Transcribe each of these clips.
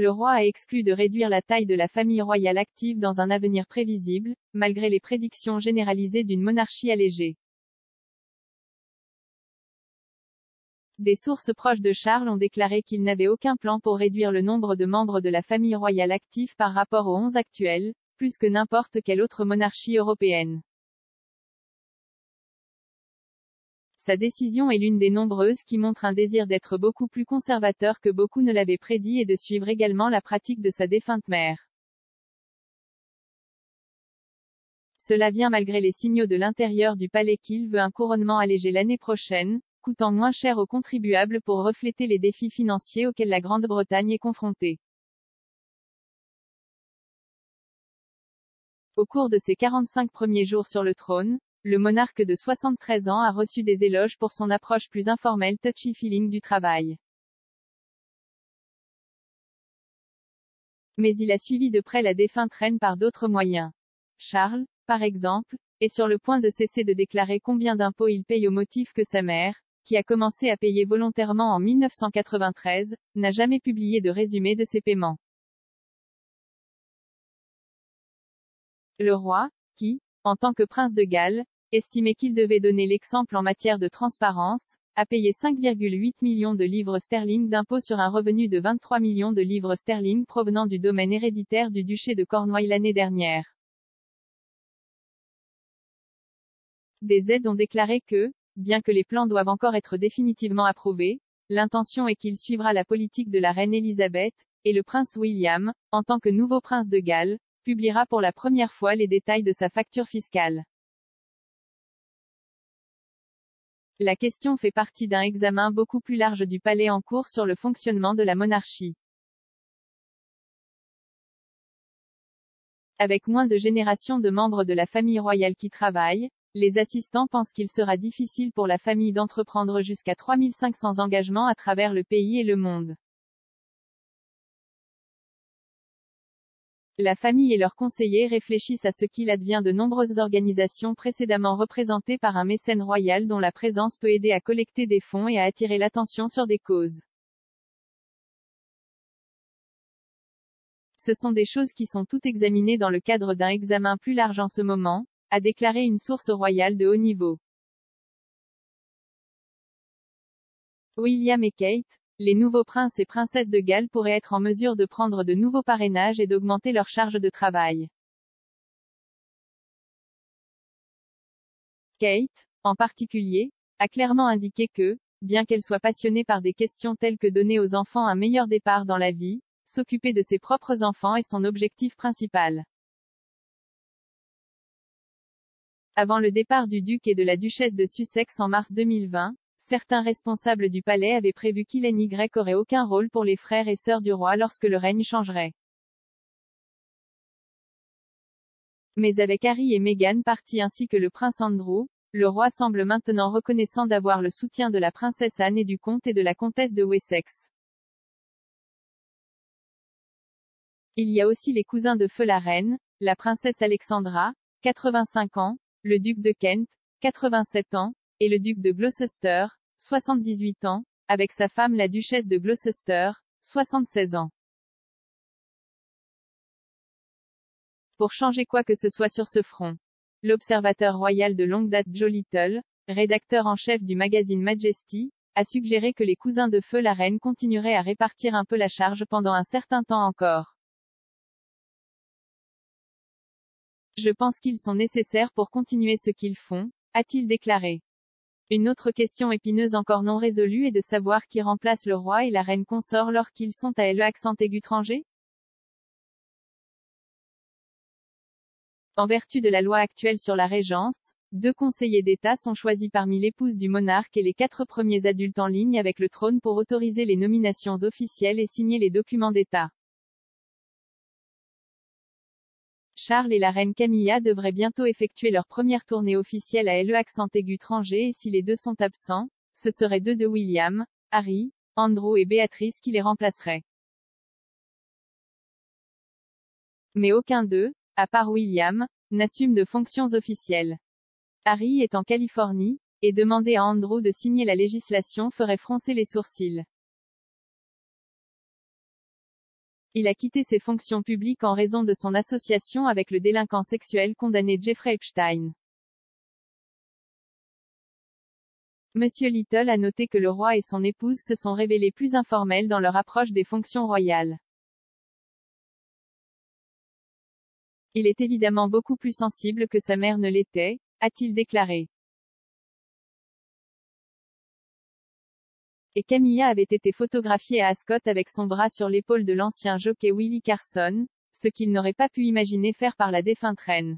Le roi a exclu de réduire la taille de la famille royale active dans un avenir prévisible, malgré les prédictions généralisées d'une monarchie allégée. Des sources proches de Charles ont déclaré qu'il n'avait aucun plan pour réduire le nombre de membres de la famille royale active par rapport aux 11 actuels, plus que n'importe quelle autre monarchie européenne. Sa décision est l'une des nombreuses qui montrent un désir d'être beaucoup plus conservateur que beaucoup ne l'avaient prédit et de suivre également la pratique de sa défunte mère. Cela vient malgré les signaux de l'intérieur du palais qu'il veut un couronnement allégé l'année prochaine, coûtant moins cher aux contribuables pour refléter les défis financiers auxquels la Grande-Bretagne est confrontée. Au cours de ses 45 premiers jours sur le trône, le monarque de 73 ans a reçu des éloges pour son approche plus informelle touchy-feeling du travail. Mais il a suivi de près la défunte reine par d'autres moyens. Charles, par exemple, est sur le point de cesser de déclarer combien d'impôts il paye au motif que sa mère, qui a commencé à payer volontairement en 1993, n'a jamais publié de résumé de ses paiements. Le roi, qui, en tant que prince de Galles, estimait qu'il devait donner l'exemple en matière de transparence, a payé 5,8 millions de livres sterling d'impôts sur un revenu de 23 millions de livres sterling provenant du domaine héréditaire du duché de Cornouailles l'année dernière. Des aides ont déclaré que, bien que les plans doivent encore être définitivement approuvés, l'intention est qu'il suivra la politique de la reine Elisabeth, et le prince William, en tant que nouveau prince de Galles, publiera pour la première fois les détails de sa facture fiscale. La question fait partie d'un examen beaucoup plus large du palais en cours sur le fonctionnement de la monarchie. Avec moins de générations de membres de la famille royale qui travaillent, les assistants pensent qu'il sera difficile pour la famille d'entreprendre jusqu'à 3500 engagements à travers le pays et le monde. La famille et leurs conseillers réfléchissent à ce qu'il advient de nombreuses organisations précédemment représentées par un mécène royal dont la présence peut aider à collecter des fonds et à attirer l'attention sur des causes. Ce sont des choses qui sont toutes examinées dans le cadre d'un examen plus large en ce moment, a déclaré une source royale de haut niveau. William et Kate, les nouveaux princes et princesses de Galles pourraient être en mesure de prendre de nouveaux parrainages et d'augmenter leur charge de travail. Kate, en particulier, a clairement indiqué que, bien qu'elle soit passionnée par des questions telles que donner aux enfants un meilleur départ dans la vie, s'occuper de ses propres enfants est son objectif principal. Avant le départ du duc et de la duchesse de Sussex en mars 2020, certains responsables du palais avaient prévu qu'Ilan Y aurait aucun rôle pour les frères et sœurs du roi lorsque le règne changerait. Mais avec Harry et Meghan partis ainsi que le prince Andrew, le roi semble maintenant reconnaissant d'avoir le soutien de la princesse Anne et du comte et de la comtesse de Wessex. Il y a aussi les cousins de feu la reine, la princesse Alexandra, 85 ans, le duc de Kent, 87 ans, et le duc de Gloucester, 78 ans, avec sa femme la duchesse de Gloucester, 76 ans. Pour changer quoi que ce soit sur ce front. L'observateur royal de longue date Joe Little, rédacteur en chef du magazine Majesty, a suggéré que les cousins de feu la reine continueraient à répartir un peu la charge pendant un certain temps encore. Je pense qu'ils sont nécessaires pour continuer ce qu'ils font, a-t-il déclaré. Une autre question épineuse encore non résolue est de savoir qui remplace le roi et la reine consort lorsqu'ils sont à l'étranger. En vertu de la loi actuelle sur la régence, 2 conseillers d'État sont choisis parmi l'épouse du monarque et les 4 premiers adultes en ligne avec le trône pour autoriser les nominations officielles et signer les documents d'État. Charles et la reine Camilla devraient bientôt effectuer leur première tournée officielle à l'étranger et si les 2 sont absents, ce seraient 2 de William, Harry, Andrew et Béatrice qui les remplaceraient. Mais aucun d'eux, à part William, n'assume de fonctions officielles. Harry est en Californie, et demander à Andrew de signer la législation ferait froncer les sourcils. Il a quitté ses fonctions publiques en raison de son association avec le délinquant sexuel condamné Jeffrey Epstein. Monsieur Little a noté que le roi et son épouse se sont révélés plus informels dans leur approche des fonctions royales. Il est évidemment beaucoup plus sensible que sa mère ne l'était, a-t-il déclaré. Et Camilla avait été photographiée à Ascot avec son bras sur l'épaule de l'ancien jockey Willie Carson, ce qu'il n'aurait pas pu imaginer faire par la défunte reine.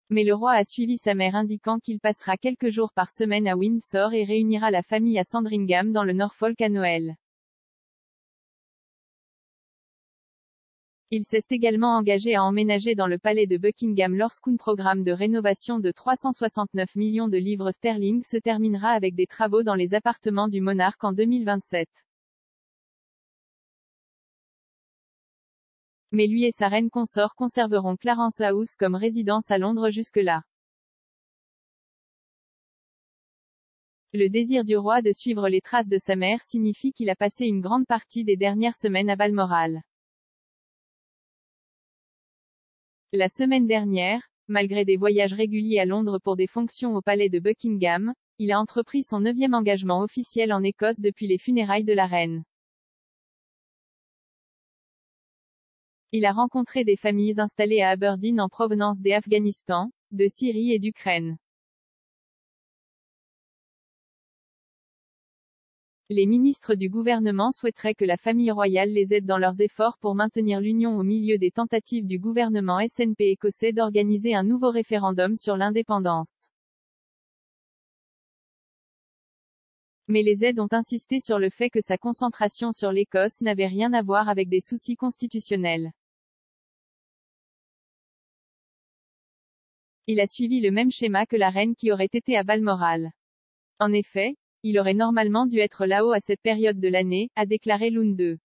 Mais le roi a suivi sa mère indiquant qu'il passera quelques jours par semaine à Windsor et réunira la famille à Sandringham dans le Norfolk à Noël. Il s'est également engagé à emménager dans le palais de Buckingham lorsqu'un programme de rénovation de 369 millions de livres sterling se terminera avec des travaux dans les appartements du monarque en 2027. Mais lui et sa reine consort conserveront Clarence House comme résidence à Londres jusque-là. Le désir du roi de suivre les traces de sa mère signifie qu'il a passé une grande partie des dernières semaines à Balmoral. La semaine dernière, malgré des voyages réguliers à Londres pour des fonctions au palais de Buckingham, il a entrepris son 9e engagement officiel en Écosse depuis les funérailles de la reine. Il a rencontré des familles installées à Aberdeen en provenance d'Afghanistan, de Syrie et d'Ukraine. Les ministres du gouvernement souhaiteraient que la famille royale les aide dans leurs efforts pour maintenir l'union au milieu des tentatives du gouvernement SNP écossais d'organiser un nouveau référendum sur l'indépendance. Mais les aides ont insisté sur le fait que sa concentration sur l'Écosse n'avait rien à voir avec des soucis constitutionnels. Il a suivi le même schéma que la reine qui aurait été à Balmoral. En effet, il aurait normalement dû être là-haut à cette période de l'année, a déclaré l'une d'eux.